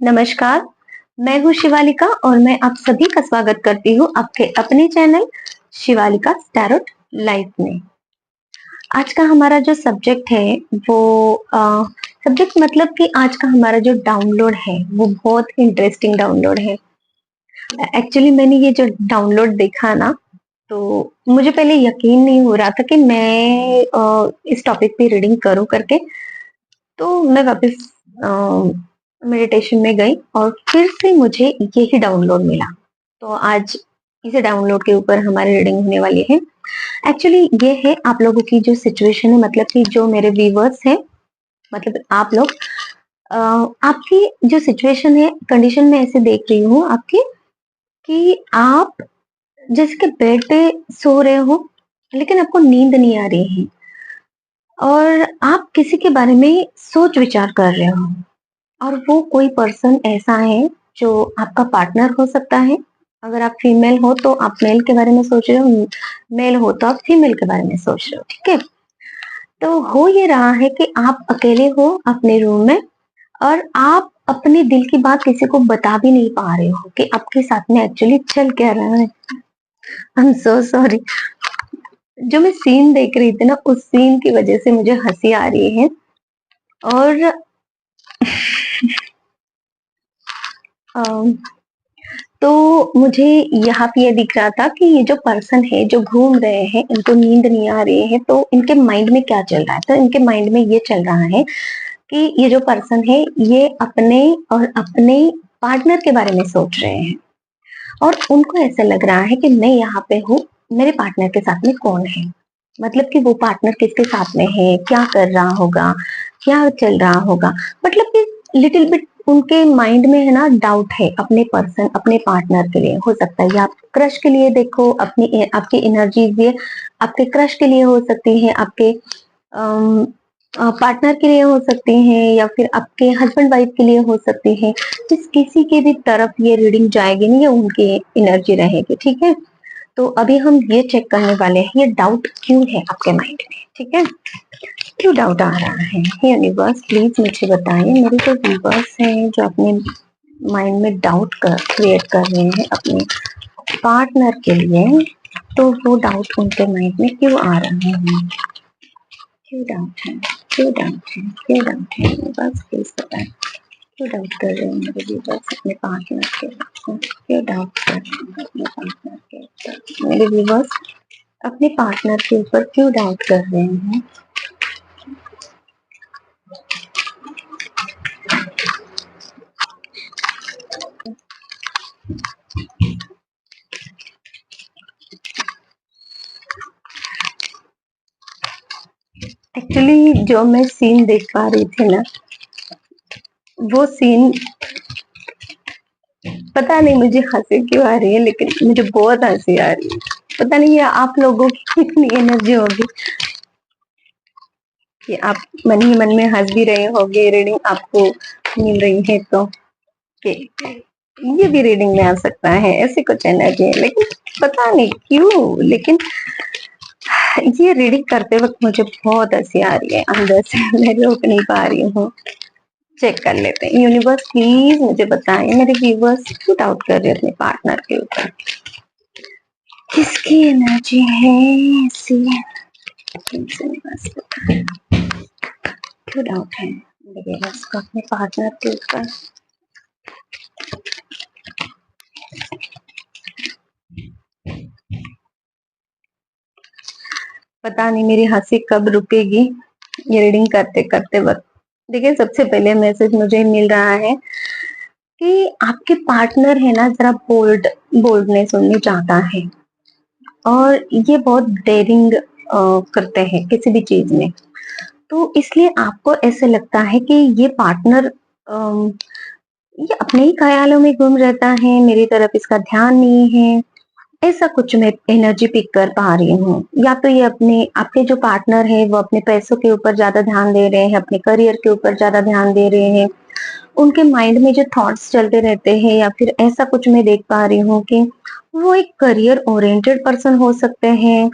नमस्कार, मैं हूँ शिवालिका और मैं आप सभी का स्वागत करती हूँ आपके अपने चैनल शिवालिका टैरोट लाइफ में। आज का हमारा जो सब्जेक्ट है वो सब्जेक्ट मतलब कि आज का हमारा जो डाउनलोड है वो बहुत इंटरेस्टिंग डाउनलोड है। एक्चुअली मैंने ये जो डाउनलोड देखा ना तो मुझे पहले यकीन नहीं हो रहा था कि मैं इस टॉपिक पे रीडिंग करूँ करके। तो मैं वापस मेडिटेशन में गई और फिर से मुझे यही डाउनलोड मिला। तो आज इसी डाउनलोड के ऊपर हमारी रीडिंग होने वाली है। एक्चुअली ये है आप लोगों की जो सिचुएशन है, मतलब कि जो मेरे व्यूवर्स हैं, मतलब आप लोग, आपकी जो सिचुएशन है, कंडीशन में ऐसे देख रही हूँ आपकी कि आप जैसे कि बेड पे सो रहे हो लेकिन आपको नींद नहीं आ रही है और आप किसी के बारे में सोच विचार कर रहे हो और वो कोई पर्सन ऐसा है जो आपका पार्टनर हो सकता है। अगर आप फीमेल हो तो आप मेल के बारे में सोच रहे हो, मेल हो तो आप फीमेल के बारे में सोच रहे हो, ठीक है। तो हो ये रहा है कि आप अकेले हो अपने रूम में और आप अपने दिल की बात किसी को बता भी नहीं पा रहे हो कि आपके साथ में एक्चुअली चल क्या रहा है। I am so sorry. जो मैं सीन देख रही थी ना, उस सीन की वजह से मुझे हंसी आ रही है। और अम, तो मुझे यहाँ पे ये दिख रहा था कि ये जो पर्सन है जो घूम रहे हैं, इनको नींद नहीं आ रही है, तो इनके माइंड में क्या चल रहा है? तो इनके माइंड में ये चल रहा है कि ये जो पर्सन है ये अपने और अपने पार्टनर के बारे में सोच रहे हैं और उनको ऐसा लग रहा है कि मैं यहाँ पे हूँ, मेरे पार्टनर के साथ में कौन है, मतलब कि वो पार्टनर किसके साथ में है, क्या कर रहा होगा, क्या चल रहा होगा। मतलब कि लिटिल बिट उनके माइंड में है ना डाउट है अपने पर्सन, अपने पार्टनर के लिए। हो सकता है या आप क्रश के लिए देखो, अपनी आपकी एनर्जीज ये आपके क्रश के लिए हो सकती है, आपके पार्टनर के लिए हो सकती हैं, या फिर आपके हस्बैंड वाइफ के लिए हो सकती है। जिस किसी के भी तरफ ये रीडिंग जाएगी नहीं, ये उनकी एनर्जी रहेगी, ठीक है। तो अभी हम ये चेक करने वाले हैं ये डाउट क्यों है आपके माइंड में, ठीक है। क्यों डाउट आ रहा है यूनिवर्स, प्लीज मुझे बताइए। मेरे जो व्यूवर्स हैं जो अपने माइंड में डाउट क्रिएट कर रहे हैं अपने पार्टनर के लिए, तो वो डाउट उनके माइंड में क्यों आ रहे हैं? क्यों डाउट है? क्यों डाउट है? क्यों डाउट है? यूनिवर्स प्लीज बताएं। क्यों डाउट कर रहे हैं मेरे व्यूवर्स अपने पार्टनर के ऊपर? क्यों डाउट कर रहे हैं अपने पार्टनर के ऊपर? मेरे व्यूवर्स अपने पार्टनर के ऊपर क्यों डाउट कर रहे हैं? एक्चुअली जो मैं सीन देख पा रही थी ना, वो सीन, पता नहीं मुझे हंसी क्यों आ रही है, लेकिन मुझे बहुत हंसी आ रही है। पता नहीं ये आप लोगों की कितनी एनर्जी होगी कि आप मन ही मन में हंस भी रहे होगे, रीडिंग आपको मिल रही है तो कि ये भी रीडिंग में आ सकता है, ऐसे कुछ एनर्जी है। लेकिन पता नहीं क्यों, लेकिन ये रीडिंग करते वक्त मुझे बहुत हंसी आ रही है अंदर से, मैं रोक नहीं पा रही हूँ। चेक कर लेते हैं। यूनिवर्स प्लीज मुझे बताएं, मेरे व्यूवर्स क्यों डाउट कर रहे हैं अपने पार्टनर के ऊपर? किसकी एनर्जी है ऐसी? क्यों डाउट है मेरे व्यूवर्स को अपने पार्टनर के ऊपर? पता नहीं मेरी हंसी कब रुकेगी ये रीडिंग करते करते वक्त। देखिए, सबसे पहले मैसेज मुझे मिल रहा है कि आपके पार्टनर है ना, जरा बोल्डनेस उनमें चाहता है और ये बहुत डेयरिंग करते हैं किसी भी चीज में। तो इसलिए आपको ऐसे लगता है कि ये पार्टनर ये अपने ही ख्यालों में गुम रहता है, मेरी तरफ इसका ध्यान नहीं है, ऐसा कुछ मैं एनर्जी पिक कर पा रही हूँ। या तो ये अपने आपके जो पार्टनर है वो अपने पैसों के ऊपर ज्यादा ध्यान दे रहे हैं, अपने करियर के ऊपर ज्यादा ध्यान दे रहे हैं, उनके माइंड में जो थॉट्स चलते रहते हैं, या फिर ऐसा कुछ मैं देख पा रही हूँ कि वो एक करियर ओरिएंटेड पर्सन हो सकते हैं।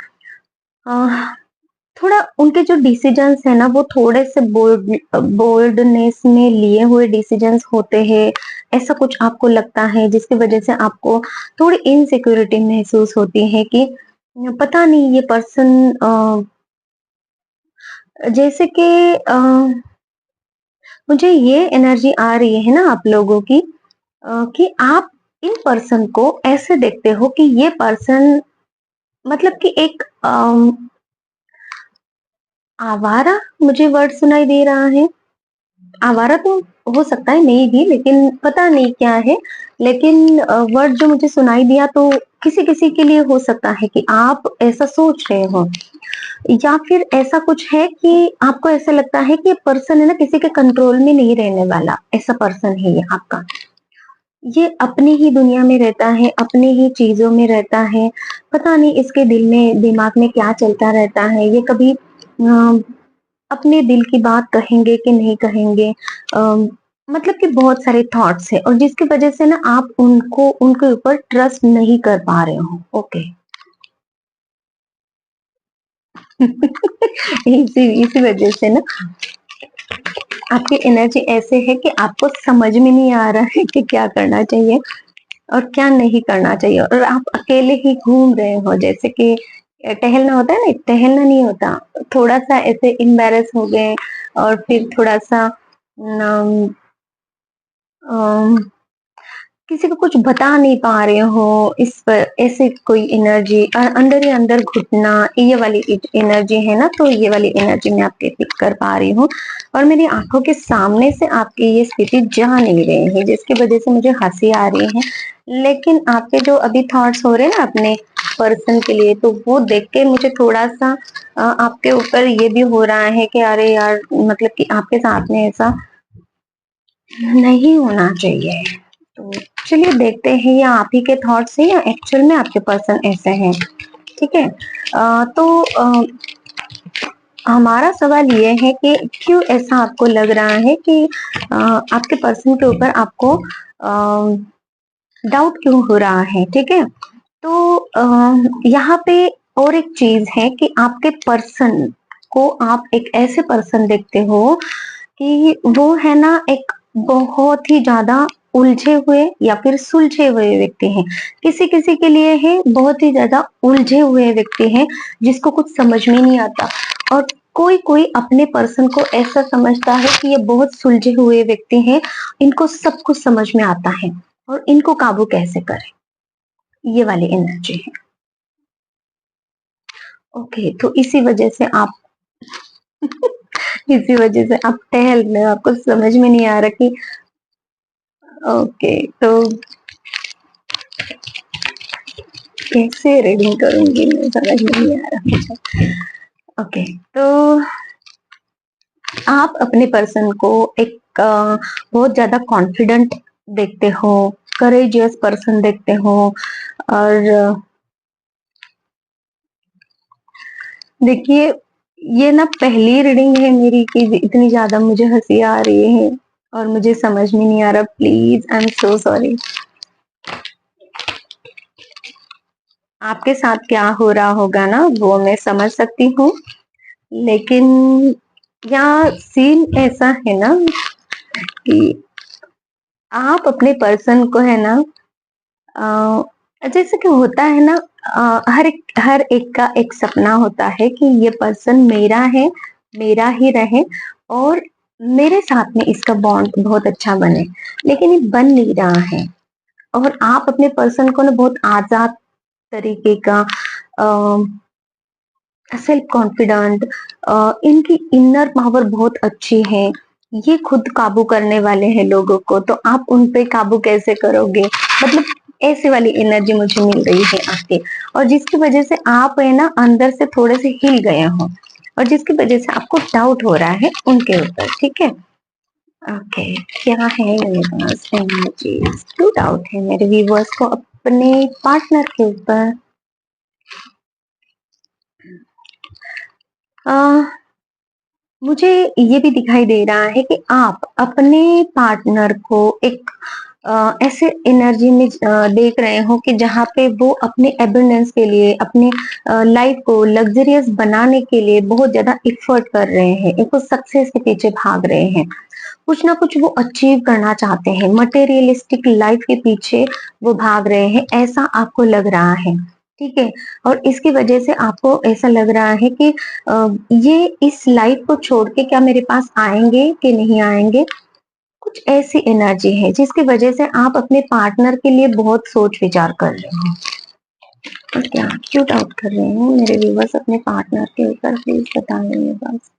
थोड़ा उनके जो डिसीजंस है ना वो थोड़े से बोल्डनेस में लिए हुए डिसीजंस होते हैं, ऐसा कुछ आपको लगता है जिसकी वजह से आपको थोड़ी इनसिक्योरिटी महसूस होती है कि पता नहीं ये पर्सन, जैसे कि मुझे ये एनर्जी आ रही है ना आप लोगों की, कि आप इन पर्सन को ऐसे देखते हो कि ये पर्सन मतलब कि एक आवारा, मुझे वर्ड सुनाई दे रहा है। आवारा तो हो सकता है नहीं भी, लेकिन पता नहीं क्या है। लेकिन वर्ड जो मुझे सुनाई दिया तो किसी किसी के लिए हो सकता है कि आप ऐसा सोच रहे हो, या फिर ऐसा कुछ है कि आपको ऐसा लगता है कि ये पर्सन है ना किसी के कंट्रोल में नहीं रहने वाला, ऐसा पर्सन है ये आपका। ये अपनी ही दुनिया में रहता है, अपनी ही चीजों में रहता है। पता नहीं इसके दिल में दिमाग में क्या चलता रहता है। ये कभी अपने दिल की बात कहेंगे कि नहीं कहेंगे, मतलब कि बहुत सारे थॉट्स है, और जिसकी वजह से ना आप उनको उनके ऊपर ट्रस्ट नहीं कर पा रहे हो। ओके। इसी वजह से ना आपकी एनर्जी ऐसे है कि आपको समझ में नहीं आ रहा है कि क्या करना चाहिए और क्या नहीं करना चाहिए, और आप अकेले ही घूम रहे हो। जैसे कि टहलना होता है ना, टहलना नहीं होता, थोड़ा सा ऐसे एम्बेरस हो गए, और फिर थोड़ा सा अम, अम, किसी को कुछ बता नहीं पा रहे हो, इस पर ऐसे कोई एनर्जी अंदर ही अंदर घुटना, ये वाली एनर्जी है ना। तो ये वाली एनर्जी मैं आपके पिक कर पा रही हूँ, और मेरी आंखों के सामने से आपकी ये स्थिति जा नहीं रही है, जिसकी वजह से मुझे हंसी आ रही है। लेकिन आपके जो अभी थॉट्स हो रहे हैं ना अपने पर्सन के लिए, तो वो देख के मुझे थोड़ा सा आपके ऊपर ये भी हो रहा है कि अरे यार, मतलब कि आपके साथ में ऐसा नहीं होना चाहिए। तो चलिए देखते हैं ये आप ही के थॉट्स हैं या एक्चुअल में आपके पर्सन ऐसे हैं। ठीक है। हमारा सवाल ये है कि क्यों ऐसा आपको लग रहा है कि आपके पर्सन के ऊपर आपको डाउट क्यों हो रहा है। ठीक है। तो यहाँ पे और एक चीज है कि आपके पर्सन को आप एक ऐसे पर्सन देखते हो कि वो है ना एक बहुत ही ज्यादा उलझे हुए या फिर सुलझे हुए व्यक्ति हैं। किसी किसी के लिए है बहुत ही ज्यादा उलझे हुए व्यक्ति हैं, जिसको कुछ समझ में नहीं आता। और कोई कोई अपने पर्सन को ऐसा समझता है कि ये बहुत सुलझे हुए व्यक्ति हैं, इनको सब कुछ समझ में आता है और इनको काबू कैसे करें, ये वाली एनर्जी है। ओके, तो इसी वजह से आप इसी वजह से आप टहल रहे हो, आपको समझ में नहीं आ रहा कि ओके, तो कैसे रीडिंग करूंगी मैं, समझ में नहीं आ रहा मुझे। ओके, तो आप अपने पर्सन को एक बहुत ज्यादा कॉन्फिडेंट देखते हो, करेजियस पर्सन देखते हो। और देखिए, ये ना पहली रीडिंग है मेरी कि इतनी ज्यादा मुझे हंसी आ रही है और मुझे समझ में नहीं आ रहा। Please, I am so sorry. आपके साथ क्या हो रहा होगा ना वो मैं समझ सकती हूँ, लेकिन यहाँ सीन ऐसा है ना कि आप अपने पर्सन को है ना, जैसे कि होता है ना, हर एक का एक सपना होता है कि ये पर्सन मेरा है, मेरा ही रहे, और मेरे साथ में इसका बॉन्ड बहुत अच्छा बने। लेकिन ये बन नहीं रहा है, और आप अपने पर्सन को ना बहुत आजाद तरीके का, सेल्फ कॉन्फिडेंट, इनकी इनर पावर बहुत अच्छी है। ये खुद काबू करने वाले हैं लोगों को, तो आप उन पे काबू कैसे करोगे, मतलब ऐसे वाली एनर्जी मुझे मिल रही है आपके। और जिसकी वजह से आप है ना अंदर से थोड़े से हिल गए हो, और जिसकी वजह से आपको डाउट हो रहा है उनके ऊपर। ठीक है। ओके, क्या है मेरे पास एनर्जीज, क्यों डाउट है मेरे व्यूवर्स को अपने पार्टनर के ऊपर। मुझे ये भी दिखाई दे रहा है कि आप अपने पार्टनर को एक ऐसे एनर्जी में देख रहे हो कि जहाँ पे वो अपने एबंडेंस के लिए, अपने लाइफ को लग्जरियस बनाने के लिए बहुत ज्यादा एफर्ट कर रहे हैं, एक सक्सेस के पीछे भाग रहे हैं, कुछ ना कुछ वो अचीव करना चाहते हैं, मटेरियलिस्टिक लाइफ के पीछे वो भाग रहे हैं, ऐसा आपको लग रहा है। ठीक है। और इसकी वजह से आपको ऐसा लग रहा है कि ये इस लाइफ को छोड़ के क्या मेरे पास आएंगे कि नहीं आएंगे, कुछ ऐसी एनर्जी है जिसकी वजह से आप अपने पार्टनर के लिए बहुत सोच विचार कर रहे हो। और क्या क्यों डाउट कर रहे हो मेरे व्यूवर्स अपने पार्टनर के ऊपर, प्लीज बताइए बस।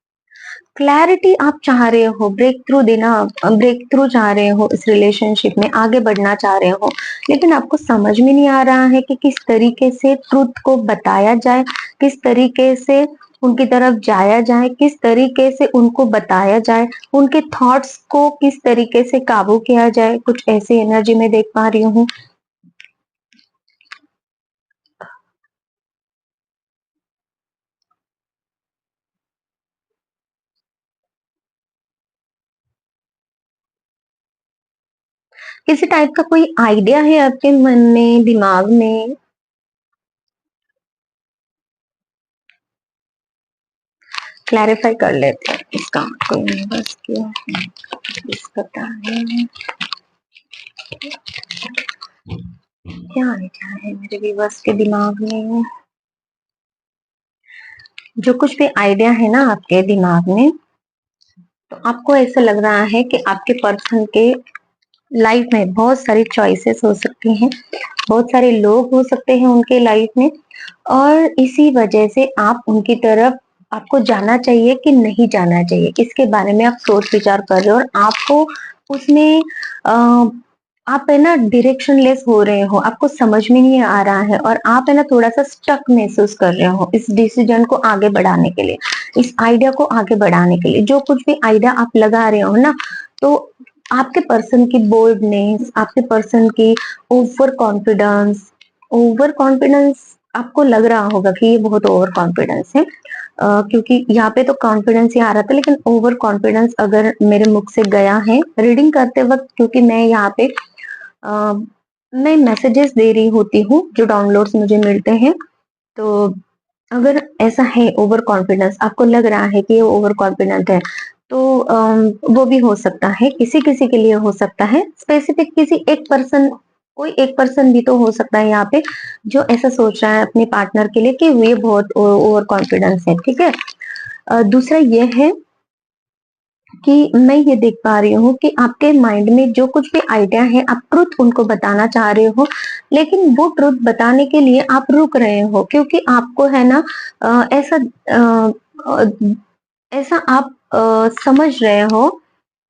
क्लैरिटी आप चाह रहे हो, ब्रेक थ्रू देना, ब्रेक थ्रू चाह रहे हो, इस रिलेशनशिप में आगे बढ़ना चाह रहे हो, लेकिन आपको समझ में नहीं आ रहा है कि किस तरीके से ट्रुथ को बताया जाए, किस तरीके से उनकी तरफ जाया जाए, किस तरीके से उनको बताया जाए, उनके थॉट्स को किस तरीके से काबू किया जाए, कुछ ऐसी एनर्जी में देख पा रही हूँ। किसी टाइप का कोई आइडिया है आपके मन में, दिमाग में? क्लैरिफाई कर लेते हैं इसका कोई नहीं, बस क्या है इस पता है क्या है मेरे व्यूवर्स के दिमाग में। जो कुछ भी आइडिया है ना आपके दिमाग में, तो आपको ऐसा लग रहा है कि आपके पर्सन के लाइफ में बहुत सारी चॉइसेस हो सकती हैं, बहुत सारे लोग हो सकते हैं उनके लाइफ में, और इसी वजह से आप उनकी तरफ, आपको जाना चाहिए कि नहीं जाना चाहिए, इसके बारे में आप सोच विचार कर रहे हो, और आपको उसमें आप है ना डायरेक्शन लेस हो रहे हो, आपको समझ में नहीं आ रहा है, और आप है ना थोड़ा सा स्टक महसूस कर रहे हो इस डिसीजन को आगे बढ़ाने के लिए, इस आइडिया को आगे बढ़ाने के लिए। जो कुछ भी आइडिया आप लगा रहे हो ना, तो आपके पर्सन की बोल्डनेस, आपके पर्सन की ओवर कॉन्फिडेंस आपको लग रहा होगा कि ये बहुत ओवर कॉन्फिडेंस है, क्योंकि यहाँ पे तो कॉन्फिडेंस ही आ रहा था, लेकिन ओवर कॉन्फिडेंस अगर मेरे मुख से गया है रीडिंग करते वक्त, क्योंकि मैं यहाँ पे अ, मैं मैसेजेस दे रही होती हूँ जो डाउनलोड्स मुझे मिलते हैं, तो अगर ऐसा है ओवर कॉन्फिडेंस, आपको लग रहा है कि ये ओवर कॉन्फिडेंट है, तो वो भी हो सकता है, किसी किसी के लिए हो सकता है, स्पेसिफिक किसी एक पर्सन, कोई एक पर्सन भी तो हो सकता है यहाँ पे जो ऐसा सोच रहा है अपने पार्टनर के लिए कि ये बहुत ओवर कॉन्फिडेंस है। ठीक है। दूसरा ये है कि मैं ये देख पा रही हूँ कि आपके माइंड में जो कुछ भी आइडिया है, आप ट्रुथ उनको बताना चाह रहे हो, लेकिन वो ट्रुथ बताने के लिए आप रुक रहे हो, क्योंकि आपको है ना ऐसा आप समझ रहे हो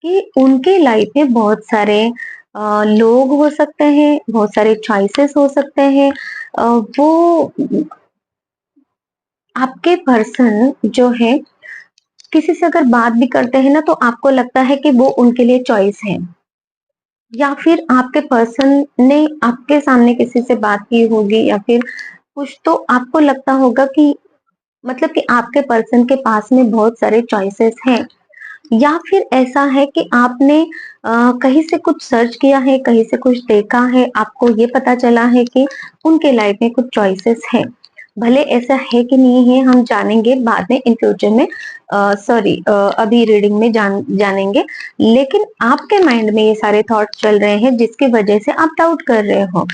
कि उनके लाइफ में बहुत सारे लोग हो सकते हैं, बहुत सारे चॉइसेस हो सकते हैं। वो आपके पर्सन जो है किसी से अगर बात भी करते हैं ना, तो आपको लगता है कि वो उनके लिए चॉइस है, या फिर आपके पर्सन ने आपके सामने किसी से बात की होगी, या फिर कुछ तो आपको लगता होगा कि मतलब कि आपके पर्सन के पास में बहुत सारे चॉइसेस हैं, या फिर ऐसा है कि आपने कहीं से कुछ सर्च किया है, कहीं से कुछ देखा है, आपको ये पता चला है कि उनके लाइफ में कुछ चॉइसेस हैं। भले ऐसा है कि नहीं है हम जानेंगे बाद में, इन फ्यूचर में, सॉरी अभी रीडिंग में जानेंगे, लेकिन आपके माइंड में ये सारे थॉट चल रहे हैं जिसकी वजह से आप डाउट कर रहे हो,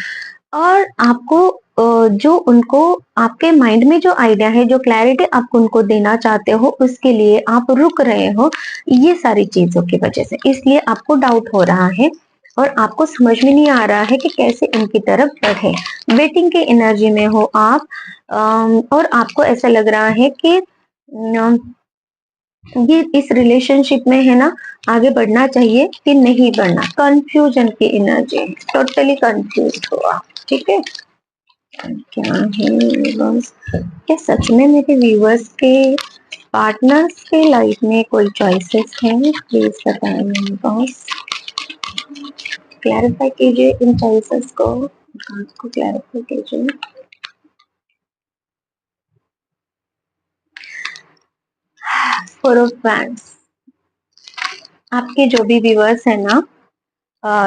और आपको जो उनको आपके माइंड में जो आइडिया है, जो क्लैरिटी आप उनको देना चाहते हो, उसके लिए आप रुक रहे हो, ये सारी चीजों की वजह से, इसलिए आपको डाउट हो रहा है, और आपको समझ में नहीं आ रहा है कि कैसे इनकी तरफ बढ़े। वेटिंग के एनर्जी में हो आप, और आपको ऐसा लग रहा है कि ये इस रिलेशनशिप में है ना आगे बढ़ना चाहिए कि नहीं बढ़ना, कंफ्यूजन की एनर्जी, टोटली कंफ्यूज हो आप। ठीक है। क्या है व्यूअर्स, क्या सच में मेरे व्यूअर्स के पार्टनर्स के लाइफ में कोई चॉइसेस हैं? प्लीज बताइए बॉस, क्लैरिफाई कीजिए इन चॉइसेस को, आपको क्लैरिफाई कीजिए। फोर ऑफ वैंड्स, आपके जो भी व्यूअर्स है ना,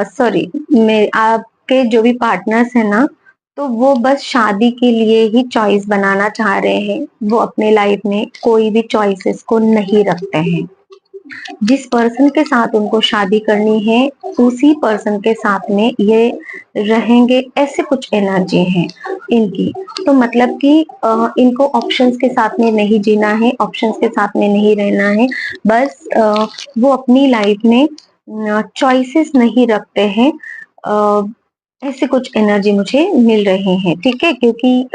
सॉरी, मैं आपके जो भी पार्टनर्स है ना, तो वो बस शादी के लिए ही चॉइस बनाना चाह रहे हैं। वो अपने लाइफ में कोई भी चॉइसेस को नहीं रखते हैं। जिस पर्सन के साथ उनको शादी करनी है उसी पर्सन के साथ में ये रहेंगे, ऐसे कुछ एनर्जी है इनकी। तो मतलब कि इनको ऑप्शंस के साथ में नहीं जीना है, ऑप्शंस के साथ में नहीं रहना है। बस वो अपनी लाइफ में चॉइसेस नहीं रखते हैं। ऐसे कुछ एनर्जी मुझे मिल रहे हैं, ठीक है, क्योंकि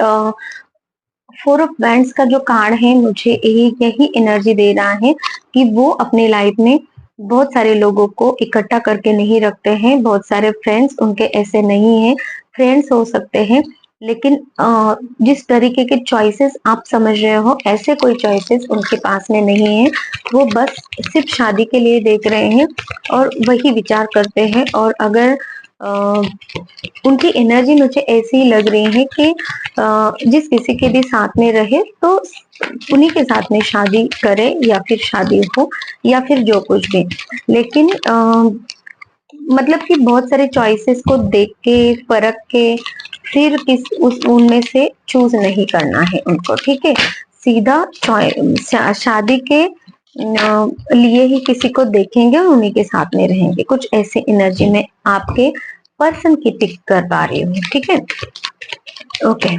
फोर ऑफ बैंड्स का जो कार्ड है मुझे यही एनर्जी दे रहा है कि वो अपने लाइफ में बहुत सारे लोगों को इकट्ठा करके नहीं रखते हैं। बहुत सारे फ्रेंड्स उनके ऐसे नहीं है। फ्रेंड्स हो सकते हैं, लेकिन जिस तरीके के चॉइसेस आप समझ रहे हो ऐसे कोई चॉइसेस उनके पास में नहीं है। वो बस सिर्फ शादी के लिए देख रहे हैं और वही विचार करते हैं। और अगर उनकी एनर्जी मुझे ऐसी ही लग रही है कि जिस किसी के भी साथ में रहे तो उन्हीं के साथ में शादी करे, या फिर शादी हो, या फिर जो कुछ भी। लेकिन मतलब कि बहुत सारे चॉइसेस को देख के परख के फिर किस उस उनमें से चूज नहीं करना है उनको, ठीक है। सीधा शादी के लिए ही किसी को देखेंगे और उन्हीं के साथ में रहेंगे। कुछ ऐसे एनर्जी में आपके पर्सन की टिक कर पा रही हूँ, ठीक है। ओके,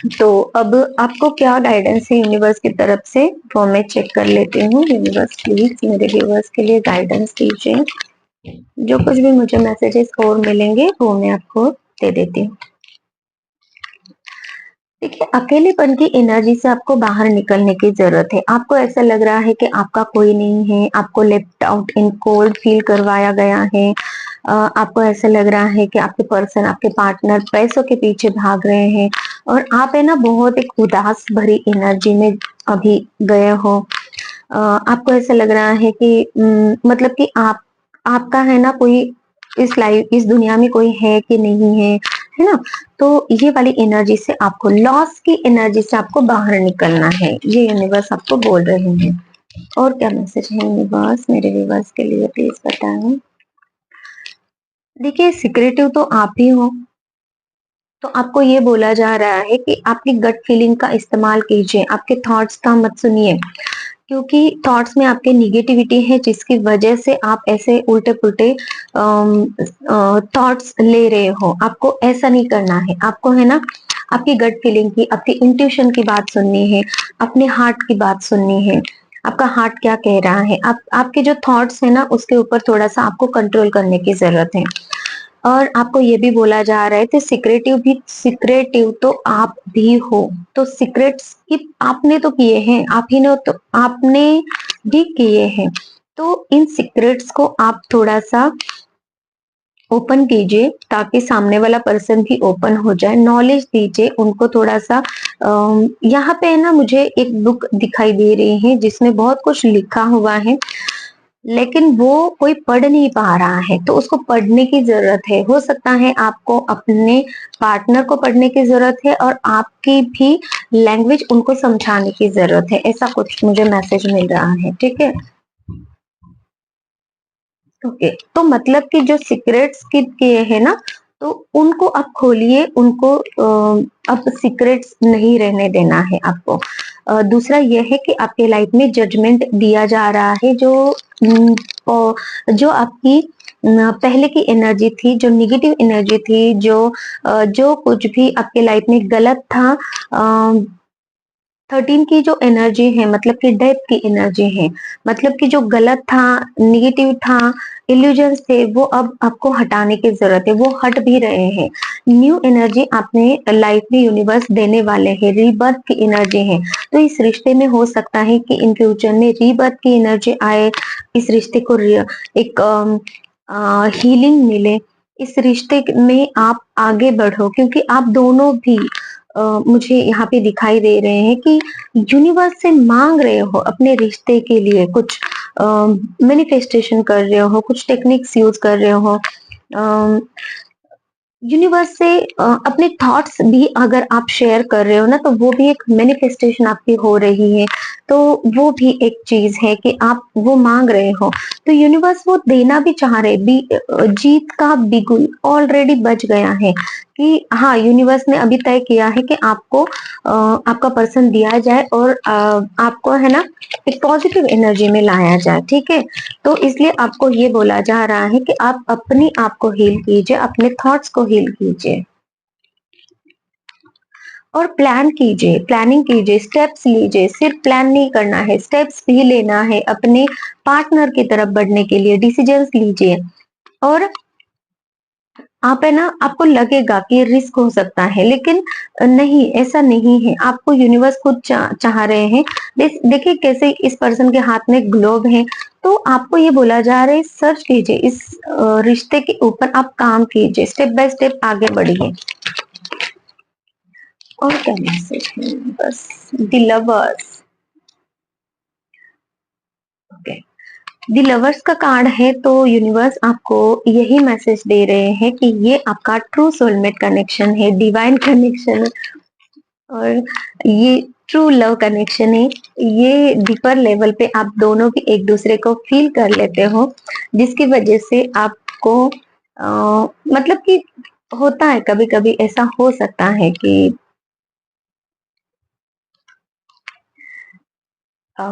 तो अब आपको क्या गाइडेंस है यूनिवर्स की तरफ से वो मैं चेक कर लेती हूँ। यूनिवर्स प्लीज मेरे व्यूवर्स के लिए गाइडेंस दीजिए। जो कुछ भी मुझे मैसेजेस और मिलेंगे वो मैं आपको दे देती हूँ। देखिए, अकेलेपन की एनर्जी से आपको बाहर निकलने की जरूरत है। आपको ऐसा लग रहा है कि आपका कोई नहीं है, आपको left out in cold feel करवाया गया है। आपको ऐसा लग रहा है कि आपके पर्सन, आपके पार्टनर पैसों के पीछे भाग रहे हैं और आप है ना बहुत एक उदास भरी एनर्जी में अभी गए हो। आपको ऐसा लग रहा है कि मतलब कि आपका है ना कोई इस दुनिया में कोई है कि नहीं है ना। तो ये वाली एनर्जी से आपको, लॉस की एनर्जी से आपको बाहर निकलना है, ये यूनिवर्स आपको बोल रहे हैं। और क्या मैसेज है यूनिवर्स मेरे व्यूवर्स के लिए, प्लीज बताएं। देखिए, सिक्रेटिव तो आप ही हो, तो आपको ये बोला जा रहा है कि आपकी गट फीलिंग का इस्तेमाल कीजिए, आपके थॉट्स का मत सुनिए, क्योंकि थॉट्स में आपके निगेटिविटी है जिसकी वजह से आप ऐसे उल्टे पुल्टे थॉट्स ले रहे हो। आपको ऐसा नहीं करना है। आपको है ना आपकी गट फीलिंग की, आपकी इंट्यूशन की बात सुननी है, अपने हार्ट की बात सुननी है। आपका हार्ट क्या कह रहा है, आपके जो थॉट्स है ना उसके ऊपर थोड़ा सा आपको कंट्रोल करने की जरूरत है। और आपको ये भी बोला जा रहा है कि सिक्रेटिव तो आप भी हो। तो सीक्रेट्स की आपने तो किए हैं, आप ही ने तो आपने भी किए हैं। तो इन सीक्रेट्स को आप थोड़ा सा ओपन कीजिए ताकि सामने वाला पर्सन भी ओपन हो जाए। नॉलेज दीजिए उनको थोड़ा सा। यहाँ पे ना मुझे एक बुक दिखाई दे रही है जिसमें बहुत कुछ लिखा हुआ है, लेकिन वो कोई पढ़ नहीं पा रहा है, तो उसको पढ़ने की जरूरत है। हो सकता है आपको अपने पार्टनर को पढ़ने की जरूरत है और आपकी भी लैंग्वेज उनको समझाने की जरूरत है। ऐसा कुछ मुझे मैसेज मिल रहा है, ठीक है। ओके, तो मतलब कि जो सीक्रेट्स किए है ना, तो उनको आप खोलिए, उनको अब सीक्रेट्स नहीं रहने देना है आपको। दूसरा यह है कि आपके लाइफ में जजमेंट दिया जा रहा है, जो आपकी पहले की एनर्जी थी, जो निगेटिव एनर्जी थी, जो कुछ भी आपके लाइफ में गलत था। 13 की जो एनर्जी है मतलब कि डेथ की एनर्जी है, मतलब कि जो गलत था, निगेटिव था, इल्यूजन्स थे, वो अब आपको हटाने की जरूरत है। वो हट भी रहे हैं। न्यू एनर्जी आपने लाइफ में यूनिवर्स देने वाले हैं, रीबर्थ की एनर्जी है। तो इस रिश्ते में हो सकता है कि इन फ्यूचर में रीबर्थ की एनर्जी आए, इस रिश्ते को एक हीलिंग मिले, इस रिश्ते में आप आगे बढ़ो, क्योंकि आप दोनों भी मुझे यहाँ पे दिखाई दे रहे हैं कि यूनिवर्स से मांग रहे हो अपने रिश्ते के लिए, कुछ मैनिफेस्टेशन कर रहे हो, कुछ टेक्निक्स यूज कर रहे हो। यूनिवर्स से अपने थॉट्स भी अगर आप शेयर कर रहे हो ना, तो वो भी एक मैनिफेस्टेशन आपकी हो रही है। तो वो भी एक चीज है कि आप वो मांग रहे हो, तो यूनिवर्स वो देना भी चाह रहे भी। जीत का बिगुल ऑलरेडी बज गया है कि हाँ, यूनिवर्स ने अभी तय किया है कि आपको आपका पर्सन दिया जाए और आपको है ना एक पॉजिटिव एनर्जी में लाया जाए। ठीक है, तो इसलिए आपको ये बोला जा रहा है कि आप अपनी आप को हील कीजिए, अपने थॉट्स को हील कीजिए और प्लान कीजिए, प्लानिंग कीजिए, स्टेप्स लीजिए। सिर्फ प्लान नहीं करना है, स्टेप्स भी लेना है अपने पार्टनर की तरफ बढ़ने के लिए। डिसीजंस लीजिए और आप है ना, आपको लगेगा कि रिस्क हो सकता है, लेकिन नहीं, ऐसा नहीं है। आपको यूनिवर्स खुद चाह रहे हैं। देखिए कैसे इस पर्सन के हाथ में ग्लोब है, तो आपको ये बोला जा रहा है सर्च कीजिए इस रिश्ते के ऊपर, आप काम कीजिए, स्टेप बाय स्टेप आगे बढ़िए। और क्या मैसेज है? बस the lovers. Okay, the lovers का कार्ड है, तो यूनिवर्स आपको यही मैसेज दे रहे हैं कि ये आपका ट्रू सोलमेट कनेक्शन है, डिवाइन कनेक्शन है और ये ट्रू लव कनेक्शन है। ये डीपर लेवल पे आप दोनों भी एक दूसरे को फील कर लेते हो, जिसकी वजह से आपको मतलब कि होता है कभी कभी ऐसा हो सकता है कि अ,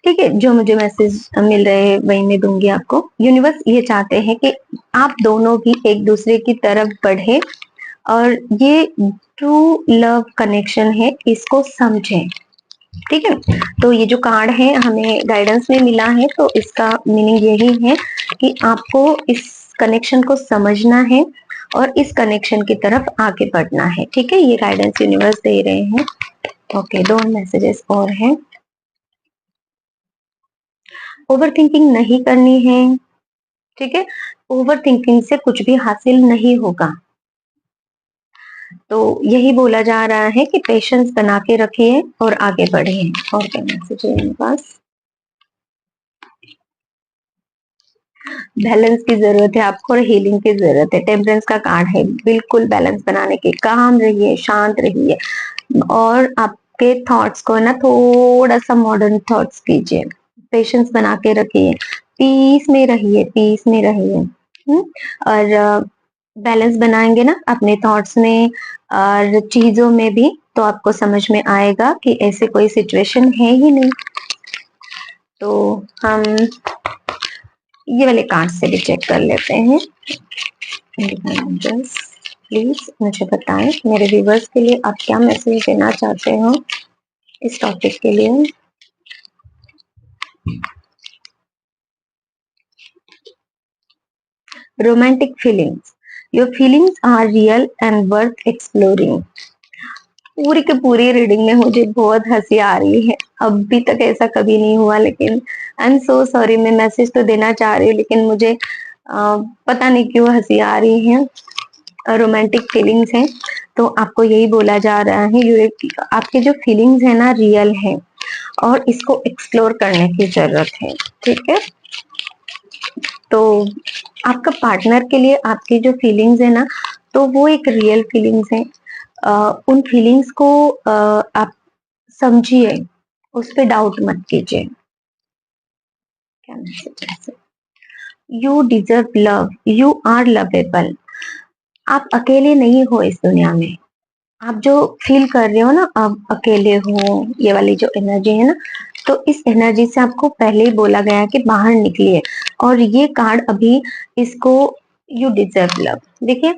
ठीक है, जो मुझे मैसेज मिल रहे हैं वही मैं दूंगी आपको। यूनिवर्स ये चाहते हैं कि आप दोनों भी एक दूसरे की तरफ बढ़े और ये ट्रू लव कनेक्शन है, इसको समझें। ठीक है, तो ये जो कार्ड है हमें गाइडेंस में मिला है, तो इसका मीनिंग यही है कि आपको इस कनेक्शन को समझना है और इस कनेक्शन की तरफ आगे बढ़ना है। ठीक है, ये गाइडेंस यूनिवर्स दे रहे हैं। ओके, दो मैसेजेस और हैं। ओवर थिंकिंग नहीं करनी है। ठीक है, ओवर थिंकिंग से कुछ भी हासिल नहीं होगा, तो यही बोला जा रहा है कि पेशेंस बना के रखिए और आगे बढ़िए। और क्या मैसेज है मेरे पास? बैलेंस की जरूरत है आपको और हीलिंग की जरूरत है। टेम्परेंस का कार्ड है, बिल्कुल बैलेंस बनाने की, काम रहिए, शांत रहिए और आपके थॉट्स को ना थोड़ा सा मॉडर्न थॉट्स कीजिए, पेशेंस बना के रखिए, पीस में रहिए, पीस में रहिए। और बैलेंस बनाएंगे ना अपने थॉट्स में और चीजों में भी, तो आपको समझ में आएगा कि ऐसे कोई सिचुएशन है ही नहीं। तो हम ये वाले कार्ड से भी चेक कर लेते हैं। प्लीज मुझे बताएं मेरे व्यूवर्स के लिए आप क्या मैसेज देना चाहते हो इस टॉपिक के लिए। Romantic feelings, your feelings are real and worth exploring. पूरी की पूरी रीडिंग में मुझे बहुत हंसी आ रही है, अभी तक ऐसा कभी नहीं हुआ, लेकिन आई एम सो सॉरी। मैं मैसेज तो देना चाह रही हूँ लेकिन मुझे पता नहीं क्यों हंसी आ रही है। रोमांटिक फीलिंग्स हैं, तो आपको यही बोला जा रहा है ये आपकी जो फीलिंग्स है ना रियल है और इसको एक्सप्लोर करने की जरूरत है। ठीक है, तो आपका पार्टनर के लिए आपकी जो फीलिंग्स है ना, तो वो एक रियल फीलिंग्स है। उन फीलिंग्स को आप समझिए, उस पे डाउट मत कीजिए। क्या message? You deserve love, you are lovable. आप अकेले नहीं हो इस दुनिया में। आप जो फील कर रहे हो ना आप अकेले हो, ये वाली जो एनर्जी है ना, तो इस एनर्जी से आपको पहले ही बोला गया है कि बाहर निकलिए। और ये कार्ड अभी इसको यू डिजर्व लव, देखिए,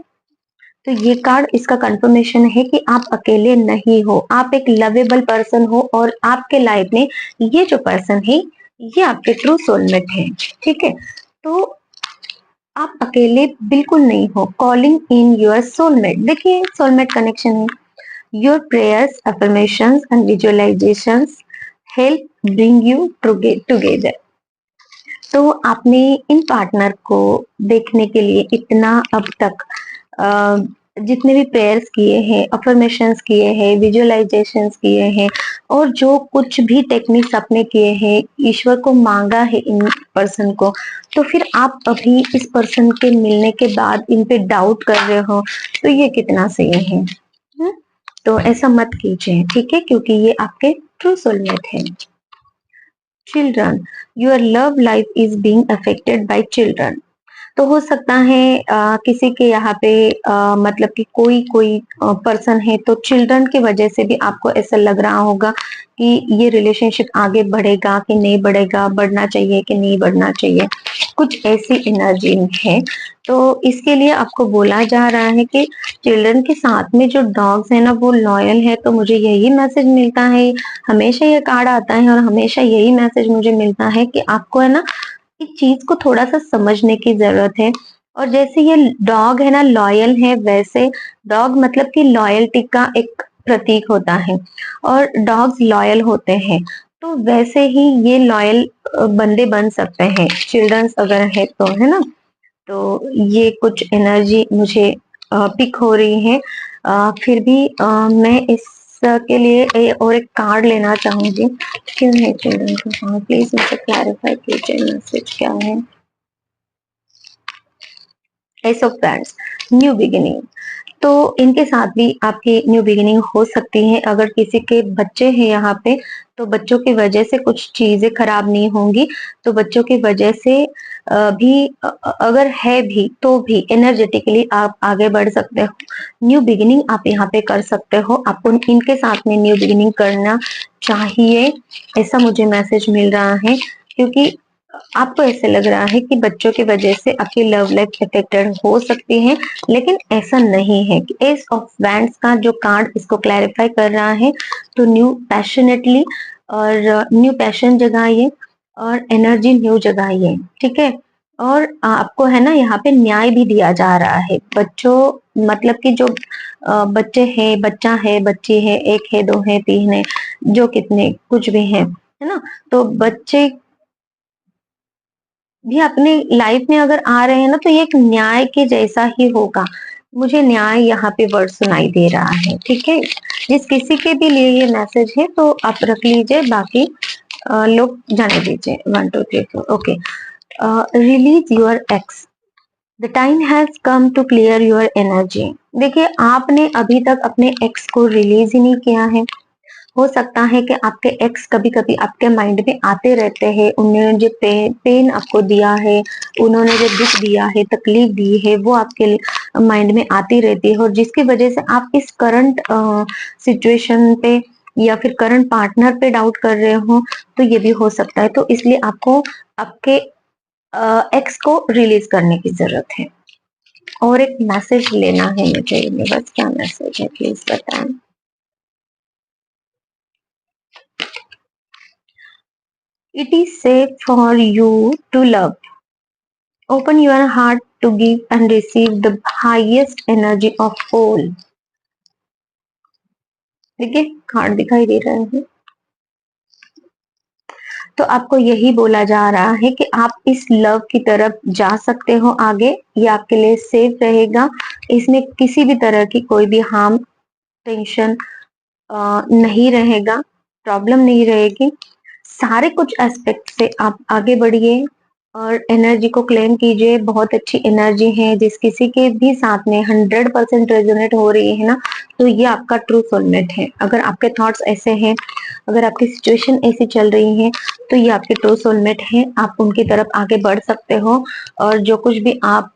तो ये कार्ड इसका कंफर्मेशन है कि आप अकेले नहीं हो, आप एक लवेबल पर्सन हो और आपके लाइफ में ये जो पर्सन है ये आपके ट्रू सोलमेट है। ठीक है, तो आप अकेले बिल्कुल नहीं हो। कॉलिंग इन योर सोलमेट, देखिए सोलमेट कनेक्शन है। Your prayers, affirmations and visualisations help bring you together. तो आपने इन पार्टनर को देखने के लिए इतना अब तक जितने भी प्रेयर्स किए हैं, अफर्मेशंस किए हैं, विजुअलाइजेशंस किए हैं और जो कुछ भी टेक्निक्स आपने किए हैं, ईश्वर को मांगा है इन पर्सन को, तो फिर आप अभी इस पर्सन के मिलने के बाद इन पे डाउट कर रहे हो, तो ये कितना सही है? तो ऐसा मत कीजिए। ठीक है, क्योंकि ये आपके ट्रू सोलमेट है। Children, your love life is being affected by children. तो हो सकता है किसी के यहाँ पे मतलब कि कोई कोई पर्सन है तो चिल्ड्रन की वजह से भी आपको ऐसा लग रहा होगा कि ये रिलेशनशिप आगे बढ़ेगा कि नहीं बढ़ेगा, बढ़ना चाहिए कि नहीं बढ़ना चाहिए, कुछ ऐसी एनर्जी है। तो इसके लिए आपको बोला जा रहा है कि चिल्ड्रन के साथ में जो डॉग्स है ना वो लॉयल है। तो मुझे यही मैसेज मिलता है, हमेशा ये कार्ड आता है और हमेशा यही मैसेज मुझे मिलता है कि आपको है ना इस चीज को थोड़ा सा समझने की जरूरत है। और जैसे ये डॉग है ना लॉयल है, वैसे डॉग मतलब कि लॉयल्टी का एक प्रतीक होता है और डॉग्स लॉयल होते हैं। तो वैसे ही ये लॉयल बंदे बन सकते हैं चिल्ड्रंस अगर है तो, है ना। तो ये कुछ एनर्जी मुझे पिक हो रही है। फिर भी मैं इसके लिए और एक कार्ड लेना चाहूंगी। क्यों है चिल्ड्रन का कार्ड, प्लीज मुझे क्लैरिफाई कीजिए मैसेज क्या है। S of pants, new beginning. तो इनके साथ भी आपकी न्यू बिगिनिंग हो सकती है। अगर किसी के बच्चे हैं यहाँ पे तो बच्चों की वजह से कुछ चीजें खराब नहीं होंगी। तो बच्चों की वजह से भी अगर है भी तो भी एनर्जेटिकली आप आगे बढ़ सकते हो, न्यू बिगिनिंग आप यहाँ पे कर सकते हो। आपको इनके साथ में न्यू बिगिनिंग करना चाहिए, ऐसा मुझे मैसेज मिल रहा है। क्योंकि आपको ऐसे लग रहा है कि बच्चों की वजह से आपकी लव लाइफ अफेक्टेड हो सकती है, लेकिन ऐसा नहीं है। कि एस ऑफ वैंड्स का जो कार्ड इसको क्लैरिफाई कर रहा है। तो न्यू पैशनेटली और न्यू पैशन जगाइए और एनर्जी न्यू जगाइए, ठीक है। और आपको है ना यहाँ पे न्याय भी दिया जा रहा है। बच्चों मतलब कि जो बच्चे हैं, बच्चा है, बच्ची है, एक है, दो है, तीन है, जो कितने कुछ भी है ना। तो बच्चे भी अपनी लाइफ में अगर आ रहे हैं ना तो ये एक न्याय के जैसा ही होगा। मुझे न्याय यहाँ पे वर्ड सुनाई दे रहा है, ठीक है। जिस किसी के भी लिए ये मैसेज है तो आप रख लीजिए, बाकी लोग जाने दीजिए। 1 2 3 4 okay. Release your ex, the time has come to clear your energy. देखिए आपने अभी तक अपने एक्स को रिलीज ही नहीं किया है। हो सकता है कि आपके एक्स कभी कभी आपके माइंड में आते रहते हैं। उन्होंने जो पेन आपको दिया है, उन्होंने जो दुख दिया है, तकलीफ दी है, वो आपके माइंड में आती रहती है और जिसकी वजह से आप इस करंट सिचुएशन पे या फिर करंट पार्टनर पे डाउट कर रहे हो। तो ये भी हो सकता है। तो इसलिए आपको आपके एक्स को रिलीज करने की जरूरत है। और एक मैसेज लेना है मुझे, बस क्या मैसेज है प्लीज बताएं। It is safe for you to love. Open your heart to give and receive the highest energy of all. देखिए कार्ड दिखाई दे रहा है। तो आपको यही बोला जा रहा है कि आप इस लव की तरफ जा सकते हो आगे। ये आपके लिए सेफ रहेगा। इसमें किसी भी तरह की कोई भी हार्म, टेंशन नहीं रहेगा, प्रॉब्लम नहीं रहेगी। सारे कुछ एस्पेक्ट से आप आगे बढ़िए और एनर्जी को क्लेम कीजिए। बहुत अच्छी एनर्जी है। जिस किसी के भी साथ में 100% रेजोनेट हो रही है ना, तो ये आपका ट्रू सोलमेट है। अगर आपके थॉट्स ऐसे हैं, अगर आपकी सिचुएशन ऐसी चल रही है, तो ये आपके ट्रू सोलमेट है। आप उनकी तरफ आगे बढ़ सकते हो और जो कुछ भी आप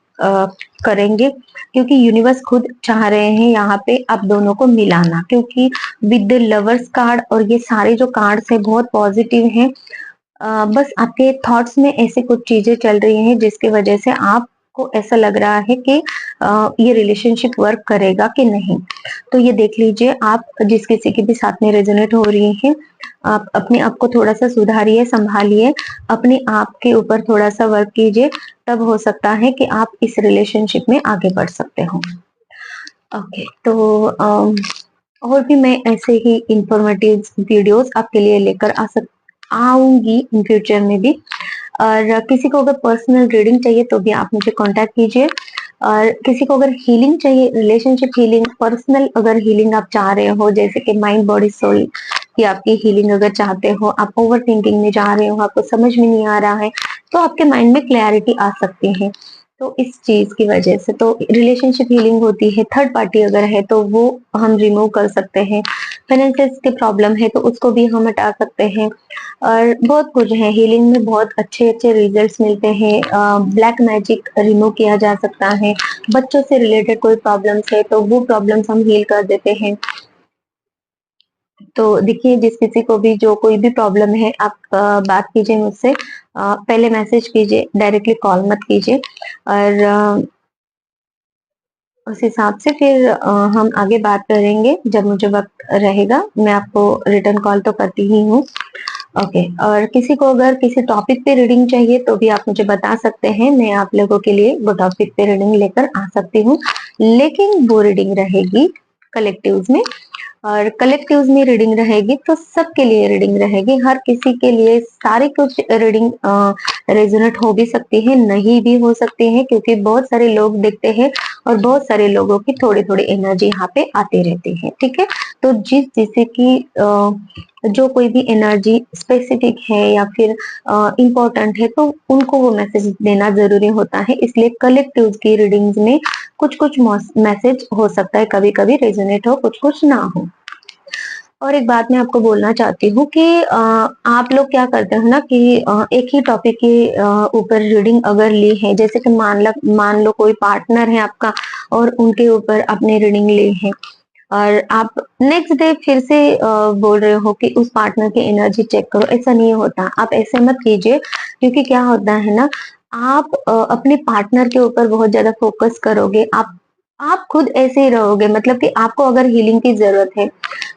करेंगे, क्योंकि यूनिवर्स खुद चाह रहे हैं यहाँ पे आप दोनों को मिलाना। क्योंकि विद द लवर्स कार्ड और ये सारे जो कार्ड्स है बहुत पॉजिटिव हैं। बस आपके थॉट्स में ऐसे कुछ चीजें चल रही हैं जिसकी वजह से आपको ऐसा लग रहा है कि ये रिलेशनशिप वर्क करेगा कि नहीं। तो ये देख लीजिए, आप जिस किसी के भी साथ में रेजोनेट हो रही है, आप अपने आप को थोड़ा सा सुधारिए, संभालिए, अपने आप के ऊपर थोड़ा सा वर्क कीजिए। तब हो सकता है कि आप इस रिलेशनशिप में आगे बढ़ सकते हो। ओके, तो और भी मैं ऐसे ही इंफॉर्मेटिव वीडियोस आपके लिए लेकर आऊंगी इन फ्यूचर में भी। और किसी को अगर पर्सनल रीडिंग चाहिए तो भी आप मुझे कांटेक्ट कीजिए। और किसी को अगर हीलिंग चाहिए, रिलेशनशिप हीलिंग, पर्सनल अगर हीलिंग आप चाह रहे हो, जैसे कि माइंड बॉडी सोल की आपकी हीलिंग अगर चाहते हो, आप ओवर थिंकिंग में जा रहे हो, आपको समझ में नहीं आ रहा है, तो आपके माइंड में क्लैरिटी आ सकती है। तो इस चीज की वजह से तो रिलेशनशिप हीलिंग होती है। थर्ड पार्टी अगर है तो वो हम रिमूव कर सकते हैं। फाइनेंशियल के प्रॉब्लम है तो उसको भी हम हटा सकते हैं, और बहुत कुछ है। हीलिंग में बहुत अच्छे अच्छे रिजल्ट्स मिलते हैं। ब्लैक मैजिक रिमूव किया जा सकता है। बच्चों से रिलेटेड कोई प्रॉब्लम्स है तो वो प्रॉब्लम्स हम हील कर देते हैं। तो देखिए, जिस किसी को भी जो कोई भी प्रॉब्लम है, आप बात कीजिए मुझसे। पहले मैसेज कीजिए, डायरेक्टली कॉल मत कीजिए। और उस हिसाब से फिर हम आगे बात करेंगे। जब मुझे वक्त रहेगा मैं आपको रिटर्न कॉल तो करती ही हूँ। ओके, और किसी को अगर किसी टॉपिक पे रीडिंग चाहिए तो भी आप मुझे बता सकते हैं, मैं आप लोगों के लिए वो टॉपिक पे रीडिंग लेकर आ सकती हूँ। लेकिन वो रीडिंग रहेगी कलेक्टिव्स में, और कलेक्टिव्स में रीडिंग रहेगी तो सबके लिए रीडिंग रहेगी। हर किसी के लिए सारी कुछ रीडिंग रेजोनेट हो भी सकती है, नहीं भी हो सकती है, क्योंकि बहुत सारे लोग देखते हैं और बहुत सारे लोगों की थोड़ी थोड़ी एनर्जी यहाँ पे आती रहती है। ठीक है, तो जिस जिसे की जो कोई भी एनर्जी स्पेसिफिक है या फिर इम्पोर्टेंट है तो उनको वो मैसेज देना जरूरी होता है। इसलिए कलेक्टिव की रीडिंग्स में कुछ कुछ मैसेज हो सकता है, कभी कभी रेजोनेट हो, कुछ कुछ ना हो। और एक बात मैं आपको बोलना चाहती हूँ कि आप लोग क्या करते हो ना कि एक ही टॉपिक के ऊपर रीडिंग अगर ली है, जैसे कि मान लो कोई पार्टनर है आपका और उनके ऊपर आपने रीडिंग ली है, और आप नेक्स्ट डे फिर से बोल रहे हो कि उस पार्टनर की एनर्जी चेक करो। ऐसा नहीं होता, आप ऐसे मत कीजिए। क्योंकि क्या होता है ना, आप अपने पार्टनर के ऊपर बहुत ज्यादा फोकस करोगे, आप खुद ऐसे ही रहोगे। मतलब कि आपको अगर हीलिंग की जरूरत है,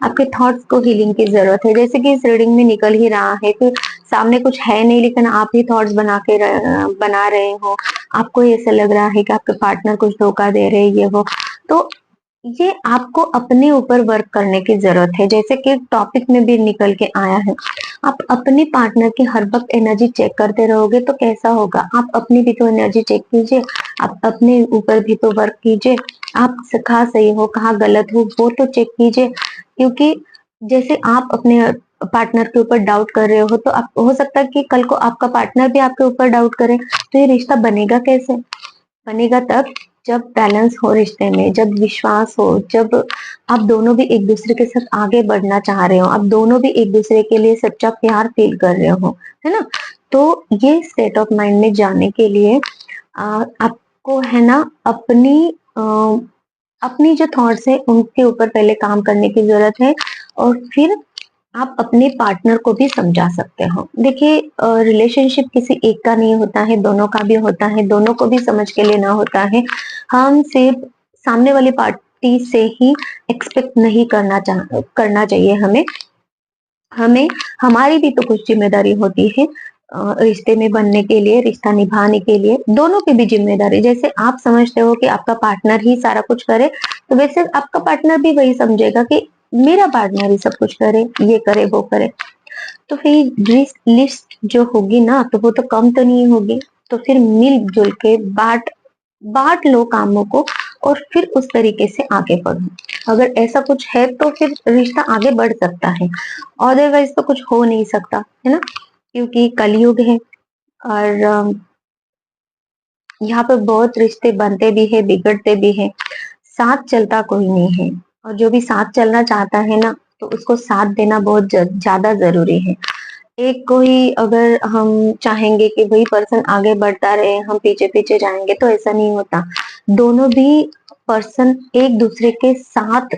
आपके थॉट्स को हीलिंग की जरूरत है, जैसे कि इस रीडिंग में निकल ही रहा है कि सामने कुछ है नहीं लेकिन आप ही थॉट्स बना रहे हो। आपको ऐसा लग रहा है कि आपके पार्टनर कुछ धोखा दे रहे हैं, ये वो। तो ये आपको अपने ऊपर वर्क करने की जरूरत है। जैसे कि टॉपिक में भी निकल के आया है, आप अपने पार्टनर की हर वक्त एनर्जी चेक करते रहोगे तो कैसा होगा। आप अपनी भी तो एनर्जी चेक कीजिए, आप अपने ऊपर भी तो वर्क कीजिए। आप कहाँ सही हो कहाँ गलत हो वो तो चेक कीजिए। क्योंकि जैसे आप अपने पार्टनर के ऊपर डाउट कर रहे हो तो आप हो सकता है कि कल को आपका पार्टनर भी आपके ऊपर डाउट करे, तो ये रिश्ता बनेगा कैसे। बनेगा तब जब बैलेंस हो रिश्ते में, जब विश्वास हो, जब आप दोनों भी एक दूसरे के साथ आगे बढ़ना चाह रहे हो, आप दोनों भी एक दूसरे के लिए सच्चा प्यार फील कर रहे हो, है ना। तो ये स्टेट ऑफ माइंड में जाने के लिए आपको है ना अपनी जो थॉट्स है उनके ऊपर पहले काम करने की जरूरत है, और फिर आप अपने पार्टनर को भी समझा सकते हो। देखिए, रिलेशनशिप किसी एक का नहीं होता है, दोनों का भी होता है, दोनों को भी समझ के लेना होता है। हम सिर्फ सामने वाली पार्टी से ही एक्सपेक्ट नहीं करना चाहिए। हमें हमें हमारी भी तो कुछ जिम्मेदारी होती है। रिश्ते में बनने के लिए, रिश्ता निभाने के लिए दोनों की भी जिम्मेदारी। जैसे आप समझते हो कि आपका पार्टनर ही सारा कुछ करे, तो वैसे आपका पार्टनर भी वही समझेगा कि मेरा पार्टनर ही सब कुछ करे, ये करे वो करे। तो फिर लिस्ट जो होगी ना तो वो तो कम तो नहीं होगी। तो फिर मिलजुल के बांट बांट लो कामों को, और फिर उस तरीके से आगे बढ़ो। अगर ऐसा कुछ है तो फिर रिश्ता आगे बढ़ सकता है, अदरवाइज तो कुछ हो नहीं सकता, है ना। क्योंकि कलयुग है, और यहाँ पर बहुत रिश्ते बनते भी है, बिगड़ते भी है। साथ चलता कोई नहीं है, और जो भी साथ चलना चाहता है ना तो उसको साथ देना बहुत ज्यादा जरूरी है। एक को ही अगर हम चाहेंगे कि वही पर्सन आगे बढ़ता रहे, हम पीछे पीछे जाएंगे, तो ऐसा नहीं होता। दोनों भी पर्सन एक दूसरे के साथ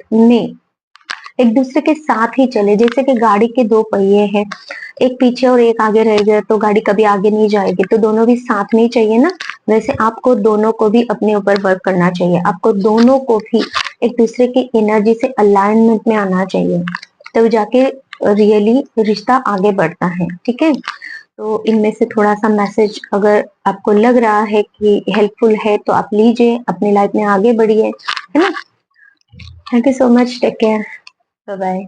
ही चले। जैसे कि गाड़ी के दो पहिए हैं, एक पीछे और एक आगे रह गया तो गाड़ी कभी आगे नहीं जाएगी। तो दोनों भी साथ में ही चाहिए ना। वैसे आपको दोनों को भी अपने ऊपर वर्क करना चाहिए, आपको दोनों को भी एक दूसरे की एनर्जी से अलाइनमेंट में आना चाहिए, तब जाके रियली रिश्ता आगे बढ़ता है। ठीक है, तो इनमें से थोड़ा सा मैसेज अगर आपको लग रहा है कि हेल्पफुल है तो आप लीजिए, अपनी लाइफ में आगे बढ़िए, है ना। Thank you so much, take care, bye bye.